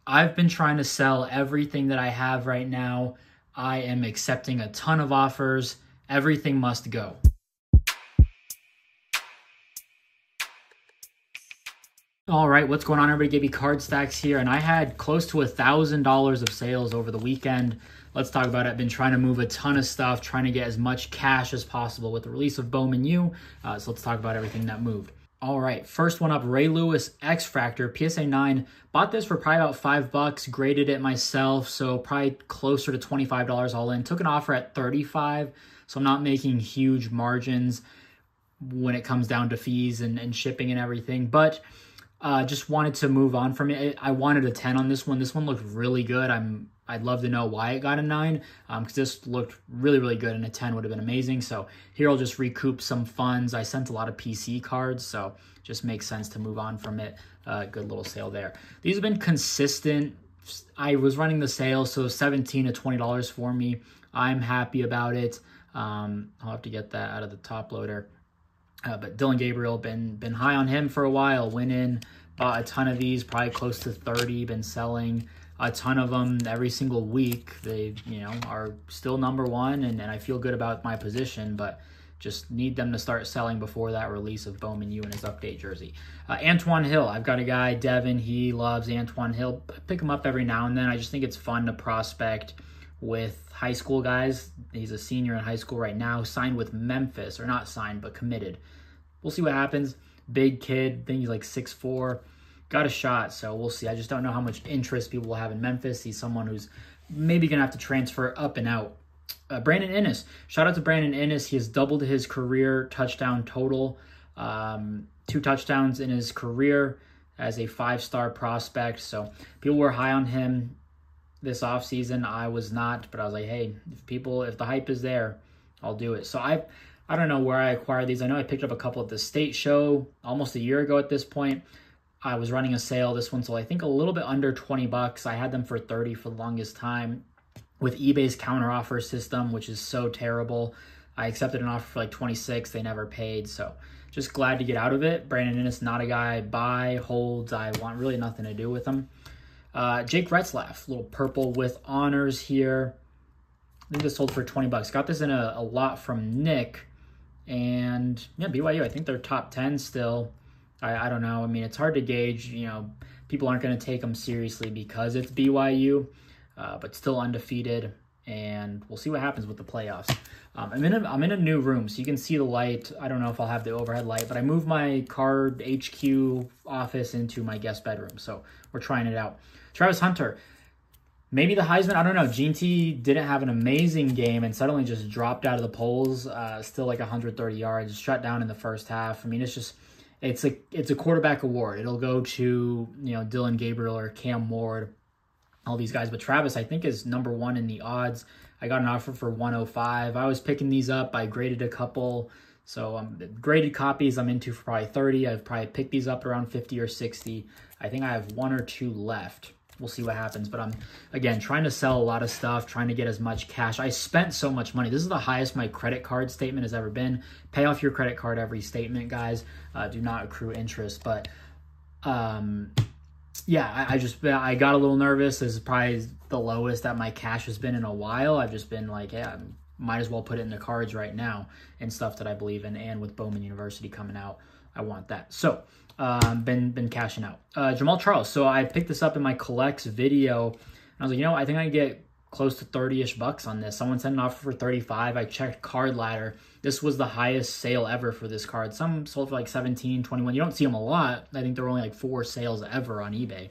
I've been trying to sell everything that I have right now. I am accepting a ton of offers. Everything must go. All right, what's going on, everybody? Gabby Card Stacks here, and I had close to $1,000 of sales over the weekend. Let's talk about it. I've been trying to move a ton of stuff, trying to get as much cash as possible with the release of Bowman U. So let's talk about everything that moved. All right, first one up, Ray Lewis X-Fractor, PSA 9. Bought this for probably about $5, graded it myself, so probably closer to $25 all in. Took an offer at $35, so I'm not making huge margins when it comes down to fees and shipping and everything, but just wanted to move on from it. I wanted a 10 on this one. This one looked really good. I'd love to know why it got a 9, because this looked really, really good, and a 10 would have been amazing. So here I'll just recoup some funds. I sent a lot of PC cards, so just makes sense to move on from it. Good little sale there. These have been consistent. I was running the sale, so $17 to $20 for me. I'm happy about it. I'll have to get that out of the top loader. But Dylan Gabriel, been high on him for a while. Went in, bought a ton of these, probably close to 30. Been selling a ton of them every single week. They, are still #1, and I feel good about my position, but just need them to start selling before that release of Bowman U and his update jersey. Antoine Hill, I've got a guy, Devin, he loves Antoine Hill. Pick him up every now and then. I just think it's fun to prospect with high school guys. He's a senior in high school right now, signed with Memphis, or not signed, but committed. We'll see what happens. Big kid, I think he's like 6'4", got a shot, so we'll see. I just don't know how much interest people will have in Memphis. He's someone who's maybe going to have to transfer up and out. Brandon Innes, shout out to Brandon Innes. He has doubled his career touchdown total. 2 touchdowns in his career as a 5-star prospect, so people were high on him this offseason. I was not, but I was like, hey, if the hype is there, I'll do it. So I don't know where I acquired these. I know I picked up a couple at the state show almost a year ago at this point. I was running a sale. This one sold, I think, a little bit under $20. I had them for $30 for the longest time with eBay's counteroffer system, which is so terrible. I accepted an offer for like $26. They never paid, so just glad to get out of it. Brandon Innes, not a guy I buy, holds. I want really nothing to do with him. Jake Retzlaff, little purple with honors here. I think this sold for $20. Got this in a lot from Nick. And yeah, BYU, I think they're top 10 still. I don't know. I mean, it's hard to gauge. People aren't going to take them seriously because it's BYU, but still undefeated. And we'll see what happens with the playoffs. I'm in a new room, so you can see the light. I don't know if I'll have the overhead light, but I moved my card HQ office into my guest bedroom, so we're trying it out. Travis Hunter. Maybe the Heisman, I don't know. Gene T didn't have an amazing game and suddenly just dropped out of the polls. Still like 130 yards, shut down in the first half. I mean, it's a quarterback award. It'll go to, Dylan Gabriel or Cam Ward, all these guys. But Travis, I think, is #1 in the odds. I got an offer for 105. I was picking these up. I graded a couple. So graded copies I'm into for probably 30. I've probably picked these up around 50 or 60. I think I have 1 or 2 left. We'll see what happens, but I'm, again, trying to sell a lot of stuff, trying to get as much cash. I spent so much money. This is the highest my credit card statement has ever been. Pay off your credit card every statement, guys. Do not accrue interest, but yeah, I got a little nervous. This is probably the lowest that my cash has been in a while. I've just been like, yeah, might as well put it in the cards right now and stuff that I believe in, and with Bowman University coming out, I want that. So been cashing out. Jamal Charles. So I picked this up in my collects video. And I was like, I think I can get close to 30-ish bucks on this. Someone sent an offer for 35. I checked Card Ladder. This was the highest sale ever for this card. Some sold for like 17, 21. You don't see them a lot. I think there were only like 4 sales ever on eBay.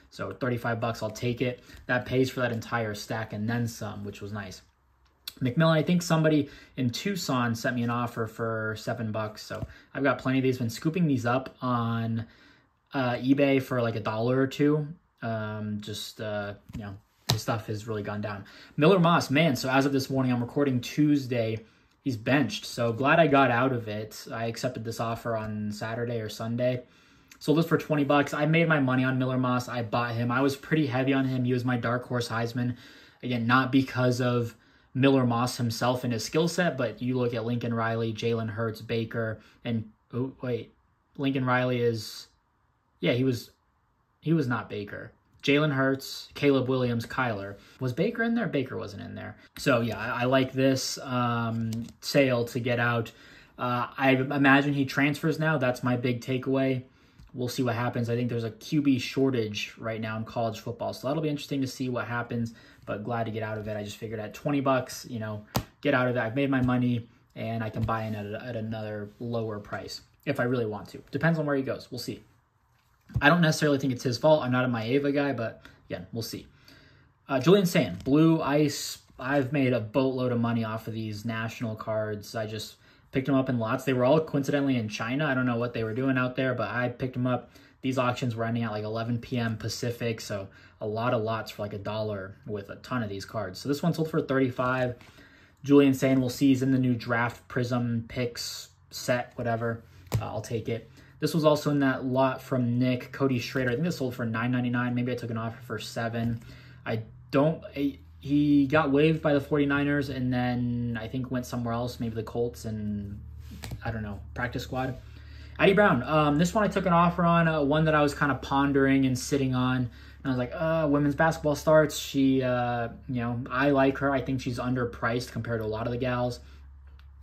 So 35 bucks, I'll take it. That pays for that entire stack and then some, which was nice. McMillan, I think somebody in Tucson sent me an offer for $7. So I've got plenty of these. Been scooping these up on eBay for like $1 or $2. The stuff has really gone down. Miller Moss, man, so as of this morning, I'm recording Tuesday. He's benched. So glad I got out of it. I accepted this offer on Saturday or Sunday. Sold this for $20. I made my money on Miller Moss. I bought him. I was pretty heavy on him. He was my dark horse Heisman. Again, not because of Miller Moss himself and his skill set, but you look at Lincoln Riley, Jalen Hurts, Baker, and Lincoln Riley is, yeah, he was not Baker. Jalen Hurts, Caleb Williams, Kyler. Was Baker in there? Baker wasn't in there. So yeah, I like this sale to get out. I imagine he transfers now. That's my big takeaway. We'll see what happens. I think there's a QB shortage right now in college football, so that'll be interesting to see what happens, but glad to get out of it. I just figured at 20 bucks, you know, get out of it. I've made my money, and I can buy in at another lower price if I really want to. Depends on where he goes. We'll see. I don't necessarily think it's his fault. I'm not a Maeva guy, but again, we'll see. Julian Sand, Blue Ice. I've made a boatload of money off of these national cards. I just picked them up in lots. They were all coincidentally in China. I don't know what they were doing out there, but I picked them up. These auctions were ending at like 11 p.m. Pacific, so a lot of lots for like $1 with a ton of these cards. So this one sold for $35. Julian Sand, we'll see, he's in the new draft Prism picks set, whatever. I'll take it. This was also in that lot from Nick, Cody Schrader. I think this sold for $9.99. Maybe I took an offer for $7. He got waived by the 49ers and then I think went somewhere else, maybe the Colts and, I don't know, practice squad. Eddie Brown, this one I took an offer on, one that I was kind of pondering and sitting on. And I was like, women's basketball starts. She, you know, I like her. I think she's underpriced compared to a lot of the gals.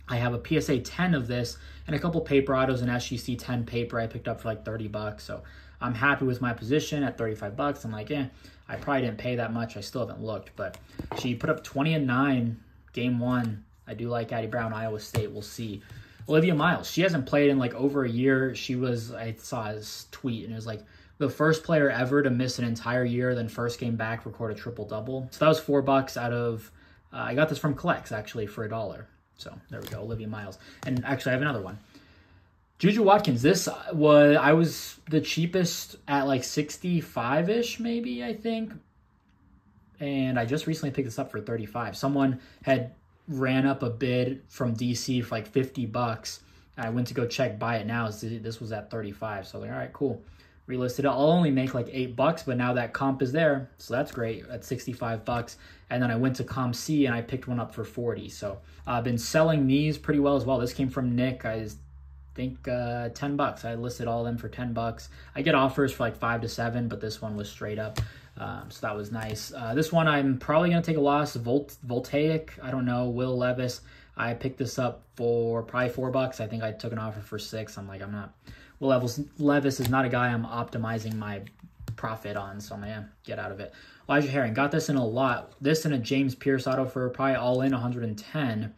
I have a PSA 10 of this and a couple paper autos and SGC 10 paper I picked up for like 30 bucks. So I'm happy with my position at 35 bucks. I'm like, I probably didn't pay that much. I still haven't looked, but she put up 20 and 9 game 1. I do like Addie Brown, Iowa State. We'll see. Olivia Miles, she hasn't played in like over a year. She was, I saw his tweet and it was like the first player ever to miss an entire year, then first game back, record a triple-double. So that was $4 out of, I got this from Collects actually for $1. So there we go, Olivia Miles. And actually I have another one. Juju Watkins, I was the cheapest at like 65-ish maybe, I think. And I just recently picked this up for 35. Someone had ran up a bid from DC for like 50 bucks. I went to go check buy it now. This was at 35. So I was like, all right, cool. Relisted it. I'll only make like $8, but now that comp is there. So that's great at 65 bucks. And then I went to Comp C and I picked one up for 40. So I've been selling these pretty well as well. This came from Nick. I think 10 bucks. I listed all of them for 10 bucks. I get offers for like 5 to 7, but this one was straight up. So that was nice. This one I'm probably going to take a loss. Voltaic, I don't know, Will Levis. I picked this up for probably $4. I think I took an offer for 6. I'm like, I'm not. Will Levis is not a guy I'm optimizing my profit on, so I'm going to get out of it. Elijah Herring, got this in a lot. This and a James Pierce auto for probably all in 110.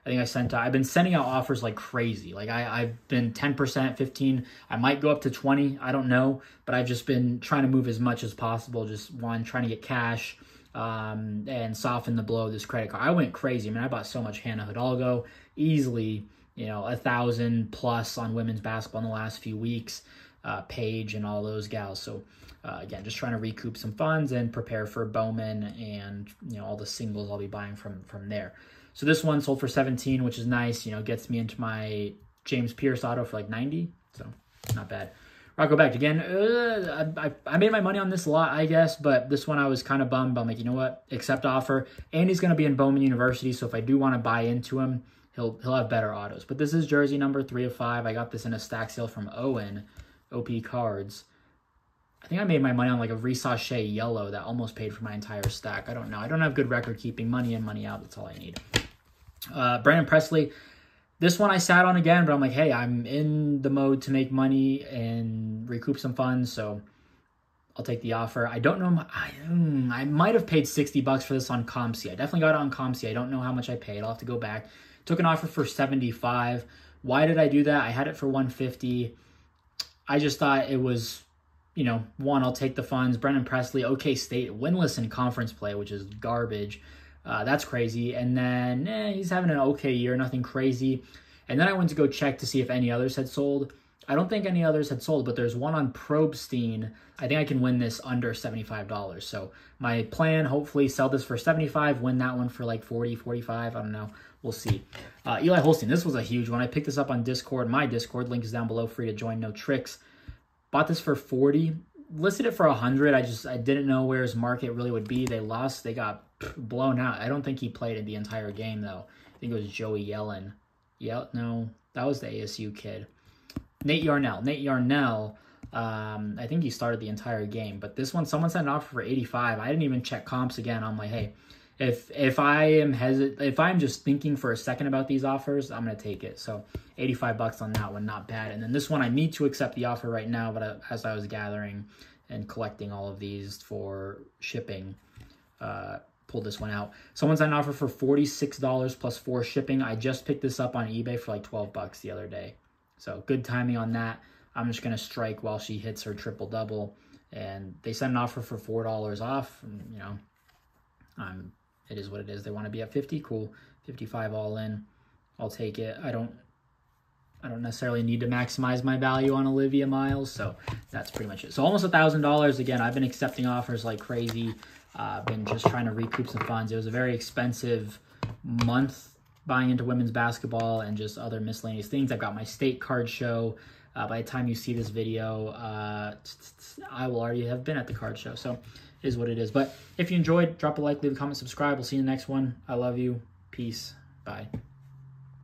I think I've been sending out offers like crazy. Like I've been 10%, 15. I might go up to 20. I don't know, but I've just been trying to move as much as possible. Just trying to get cash and soften the blow of this credit card. I went crazy. I mean, I bought so much Hannah Hidalgo, easily, you know, 1,000 plus on women's basketball in the last few weeks. Paige and all those gals. So again, just trying to recoup some funds and prepare for Bowman and, you know, all the singles I'll be buying from there. So this one sold for 17, which is nice. You know, gets me into my James Pierce auto for like 90. So not bad. Rocco Becht again. I made my money on this a lot, I guess, but this one I was kind of bummed. I'm like, you know what? Accept offer. And he's going to be in Bowman University, so if I do want to buy into him, he'll have better autos. But this is jersey number 3 of 5. I got this in a stack sale from Owen, OP Cards. I think I made my money on like a Risachet yellow that almost paid for my entire stack. I don't know. I don't have good record keeping. Money in, money out. That's all I need. Brandon Presley. This one I sat on again, but I'm like, hey, I'm in the mode to make money and recoup some funds, so I'll take the offer. I don't know. I might have paid $60 for this on ComC. I definitely got it on ComC. I don't know how much I paid. I'll have to go back. Took an offer for 75. Why did I do that? I had it for 150. I just thought it was, you know, one, I'll take the funds. Brendan Presley, OK State, winless in conference play, which is garbage. That's crazy. And then he's having an okay year, nothing crazy. And then I went to go check to see if any others had sold. I don't think any others had sold, but there's one on Probstein. I think I can win this under $75. So my plan, hopefully sell this for 75, win that one for like 40, 45. I don't know. We'll see. Eli Holstein, this was a huge one. I picked this up on Discord. My Discord link is down below, free to join, no tricks. Bought this for 40, listed it for 100. I didn't know where his market really would be. They lost. They got blown out. I don't think he played in the entire game, though. I think it was Joey Yellen. Yeah, no, that was the ASU kid. Nate Yarnell. I think he started the entire game, but this one, someone sent an offer for 85. I didn't even check comps again. I'm like, hey, if I'm just thinking for a second about these offers, I'm gonna take it. So 85 bucks on that one, not bad. And then this one, I need to accept the offer right now, but as I was gathering and collecting all of these for shipping, pulled this one out. Someone sent an offer for $46 plus 4 shipping. I just picked this up on eBay for like 12 bucks the other day. So good timing on that. I'm just going to strike while she hits her triple double. And they sent an offer for $4 off. And, you know, it is what it is. They want to be at 50. Cool. 55 all in. I'll take it. I don't necessarily need to maximize my value on Olivia Miles. So that's pretty much it. So almost $1,000. Again, I've been accepting offers like crazy. Been just trying to recoup some funds. It was a very expensive month buying into women's basketball and just other miscellaneous things. I've got my state card show. By the time you see this video, I will already have been at the card show. So it is what it is. But if you enjoyed, drop a like, leave a comment, subscribe. We'll see you in the next one. I love you. Peace. Bye.